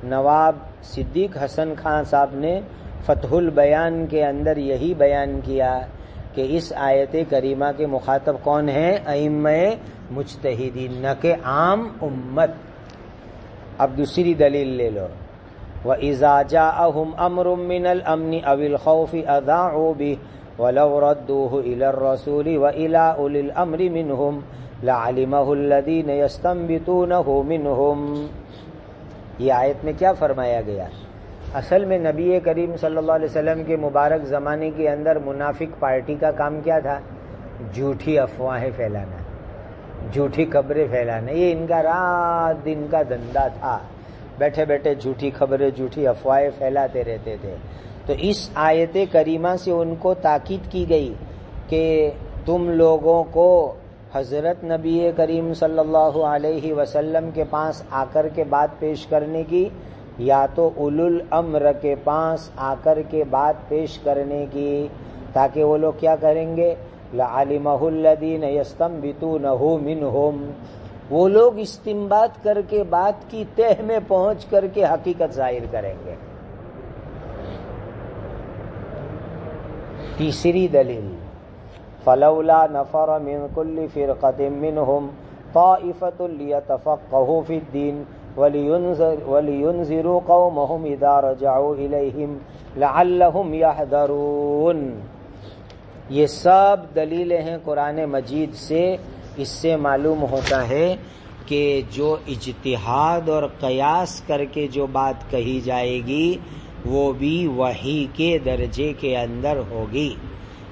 نواب صدیق حسن خان صاحب نے فتح البیان کے اندر یہی بیان کیا کہ اس آیت کریمہ کے مخاطب کون ہیں؟ ائمہ مجتہدین، نہ کہ عام امت. اب دوسری دلیل لے لو. وَإِذَا جَاءَهُمْ أَمْرٌ مِّنَ الْأَمْنِ أَوِ الْخَوْفِ أَذَاعُوا بِهِ وَلَوْ رَدُّوهُ إِلَى الرَّسُولِ وَإِلَى أُولِي الْأَمْرِ مِنْهُمْ لَعَلِمَهُ الَّذِينَ يَسْتَنبِطُونَهُ مِنْهُمْ. یہ آیت میں کیا فرمایا گیا؟ اصل میں نبی کریم صلی اللہ علیہ وسلم کے مبارک زمانے کے اندر منافق پارٹی کا کام کیا تھا؟ جھوٹی افواہیں پھیلانا، جھوٹی خبریں پھیلانا. یہ ان کا رات دن کا دھندا تھا. بیٹھے بیٹھے جھوٹی خبریں، جھوٹی افواہیں پھیلاتے رہتے تھے. تو اس آیت کریمہ سے ان کو تاکید کی گئی کہ تم لوگوں کو حضرت نبی کریم صلی اللہ علیہ وسلم کے پاس آ کر کے بات پیش کرنے کی، یا تو اولو الامر کے پاس آ کر کے بات پیش کرنے کی، تاکہ وہ لوگ کیا کریں گے؟ لَعَلِمَهُ الَّذِينَ يَسْتَنبِطُونَهُ مِنْهُمْ، وہ لوگ استنباط کر کے بات کی تہ میں پہنچ کر کے حقیقت ظاہر کریں گے. تیسری دلیل، فَلَوْلَا نَفَرَ مِنْ كُلِّ فِرْقَةٍ مِّنْهُمْ طَائِفَةٌ لِيَتَفَقَّهُوا فِي الدِّينِ وَلِيُنذِرُوا قَوْمَهُمْ إِذَا رَجَعُوا إِلَيْهِمْ لَعَلَّهُمْ يَحْذَرُونَ. یہ سب دلیلیں ہیں قرآن مجید سے. اس سے معلوم ہوتا ہے کہ جو اجتہاد اور قیاس کر کے جو بات کہی جائے گی وہ بھی وحی کے درجے کے اندر ہوگی.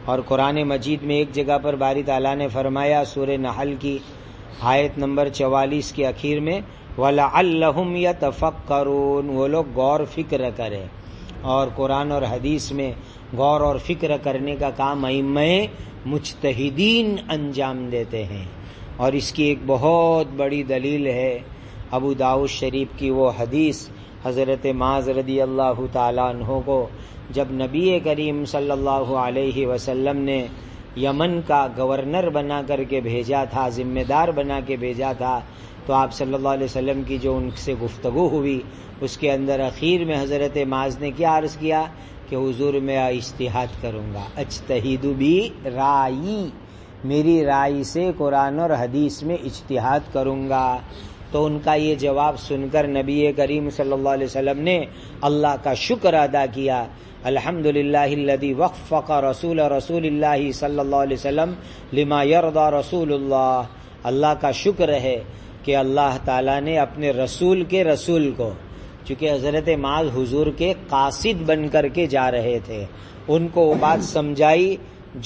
اور قرآن مجید میں ایک جگہ پر باری تعالیٰ نے فرمایا سورہ نحل کی آیت نمبر 44 کے اخیر میں، وَلَعَلَّهُمْ يَتَفَكَّرُونَ، وہ لوگ غور فکر کریں. اور قرآن اور حدیث میں غور اور فکر کرنے کا کام ائمہ مجتہدین انجام دیتے ہیں. اور اس کی ایک بہت بڑی دلیل ہے ابو داؤد شریف کی وہ حدیث، حضرت معاذ رضی اللہ تعالیٰ عنہ کو جب نبی کریم صلی اللہ علیہ وسلم نے یمن کا گورنر بنا کر کے بھیجا تھا، ذمہ دار بنا کے بھیجا تھا، تو آپ صلی اللہ علیہ وسلم کی جو ان سے گفتگو ہوئی اس کے اندر اخیر میں حضرت معاذ نے کیا عرض کیا کہ حضور میں اجتہاد کروں گا، اجتہد بھی رائی، میری رائے سے قرآن اور حدیث میں اجتہاد کروں گا. تو ان کا یہ جواب سن کر نبی کریم صلی اللہ علیہ وسلم نے اللہ کا شکر ادا کیا. الحمدللہ الذی وفق رسول اللہ صلی اللہ علیہ وسلم لما یرضی رسول اللہ. اللہ کا شکر ہے کہ اللہ تعالیٰ نے اپنے رسول کے رسول کو، چونکہ حضرت معاذ حضور کے قاصد بن کر کے جا رہے تھے، ان کو وہ بات سمجھائی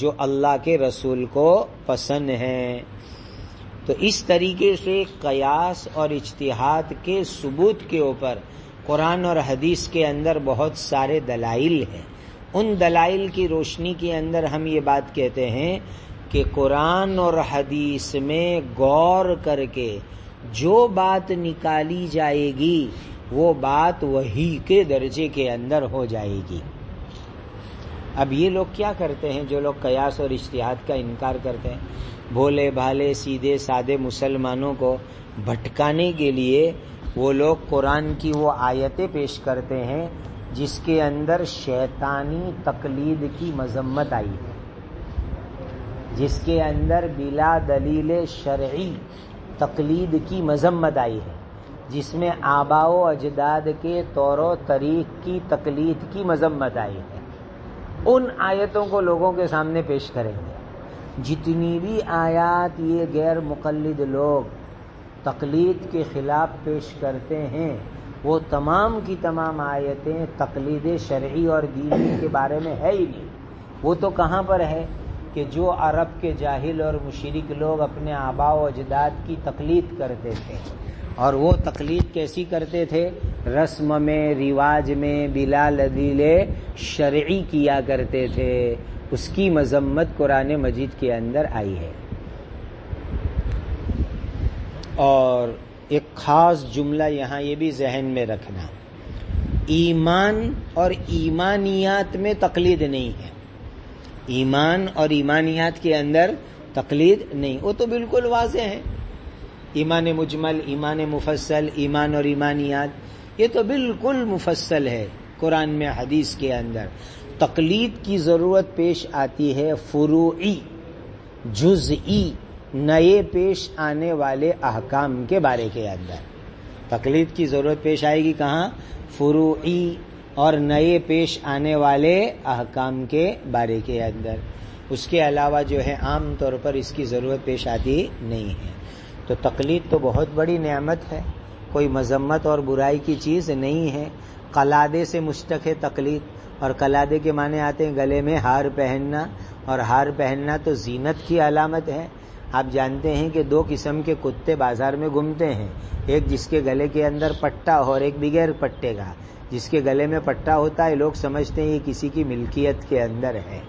جو اللہ کے رسول کو پسند ہے. تو اس طریقے سے قیاس اور اجتہاد کے ثبوت کے اوپر قرآن اور حدیث کے اندر بہت سارے دلائل ہیں. ان دلائل کی روشنی کے اندر ہم یہ بات کہتے ہیں کہ قرآن اور حدیث میں غور کر کے جو بات نکالی جائے گی وہ بات وحی کے درجے کے اندر ہو جائے گی. اب یہ لوگ کیا کرتے ہیں جو لوگ قیاس اور اجتہاد کا انکار کرتے ہیں؟ بھولے بھالے سیدھے سادے مسلمانوں کو بھٹکانے کے لیے وہ لوگ قرآن کی وہ آیتیں پیش کرتے ہیں جس کے اندر شیطانی تقلید کی مذمت آئی ہے. جس کے اندر بلا دلیل شرعی تقلید کی مذمت آئی ہے، جس میں آباء و اجداد کے طور و طریق کی تقلید کی مذمت آئی ہے، ان آیتوں کو لوگوں کے سامنے پیش کریں گے۔ جتنی بھی آیات یہ غیر مقلد لوگ تقلید کے خلاف پیش کرتے ہیں، وہ تمام کی تمام آیتیں تقلید شرعی اور دینی کے بارے میں ہے ہی نہیں۔ وہ تو کہاں پر ہے کہ جو عرب کے جاہل اور مشرک لوگ اپنے آباء و اجداد کی تقلید کرتے تھے، اور وہ تقلید کیسی کرتے تھے؟ رسم میں، رواج میں بلا دلیل شرعی کیا کرتے تھے، اس کی مذمت قرآن مجید کے اندر آئی ہے۔ اور ایک خاص جملہ یہاں یہ بھی ذہن میں رکھنا، ایمان اور ایمانیات میں تقلید نہیں ہے، ایمان اور ایمانیات کے اندر تقلید نہیں، وہ تو بالکل واضح ہے۔ ایمان مجمل، ایمان مفصل، ایمان اور ایمانیات، یہ تو بالکل مفصل ہے قرآن میں، حدیث کے اندر۔ تقلید کی ضرورت پیش آتی ہے فروعی، جزئی، نئے پیش آنے والے احکام کے بارے کے اندر۔ تقلید کی ضرورت پیش آئے گی کہاں؟ فروعی اور نئے پیش آنے والے احکام کے بارے کے اندر۔ اس کے علاوہ جو ہے عام طور پر اس کی ضرورت پیش آتی نہیں ہے۔ تو تقلید تو بہت بڑی نعمت ہے، کوئی مذمت اور برائی کی چیز نہیں ہے۔ قلادے سے مشتق ہے تقلید، اور قلادے کے معنی آتے ہیں گلے میں ہار پہننا، اور ہار پہننا تو زینت کی علامت ہے۔ آپ جانتے ہیں کہ دو قسم کے کتے بازار میں گھومتے ہیں، ایک جس کے گلے کے اندر پٹا ہو اور ایک بغیر پٹے کا۔ جس کے گلے میں پٹا ہوتا ہے لوگ سمجھتے ہیں یہ کسی کی ملکیت کے اندر ہے،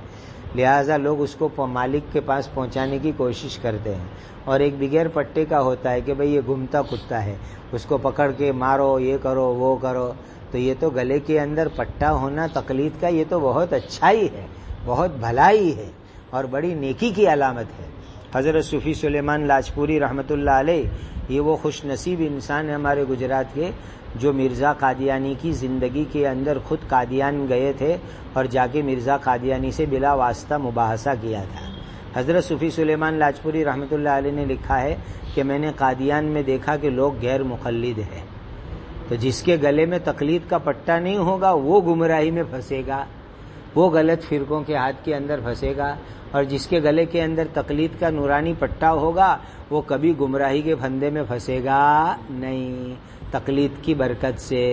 لہٰذا لوگ اس کو مالک کے پاس پہنچانے کی کوشش کرتے ہیں، اور ایک بغیر پٹے کا ہوتا ہے کہ بھئی یہ گھومتا کتا ہے، اس کو پکڑ کے مارو، یہ کرو وہ کرو۔ تو یہ تو گلے کے اندر پٹا ہونا تقلید کا یہ تو بہت اچھائی ہے، بہت بھلائی ہے اور بڑی نیکی کی علامت ہے۔ حضرت صوفی سلیمان لاجپوری رحمۃ اللہ علیہ یہ وہ خوش نصیب انسان ہے ہمارے گجرات کے، جو مرزا قادیانی کی زندگی کے اندر خود قادیان گئے تھے اور جا کے مرزا قادیانی سے بلا واسطہ مباحثہ کیا تھا۔ حضرت صوفی سلیمان لاجپوری رحمۃ اللہ علیہ نے لکھا ہے کہ میں نے قادیان میں دیکھا کہ لوگ غیر مقلد ہیں، تو جس کے گلے میں تقلید کا پٹا نہیں ہوگا وہ گمراہی میں پھنسے گا، وہ غلط فرقوں کے ہاتھ کے اندر پھنسے گا، اور جس کے گلے کے اندر تقلید کا نورانی پٹا ہوگا وہ کبھی گمراہی کے پھندے میں پھنسے گا نہیں، تقلید کی برکت سے۔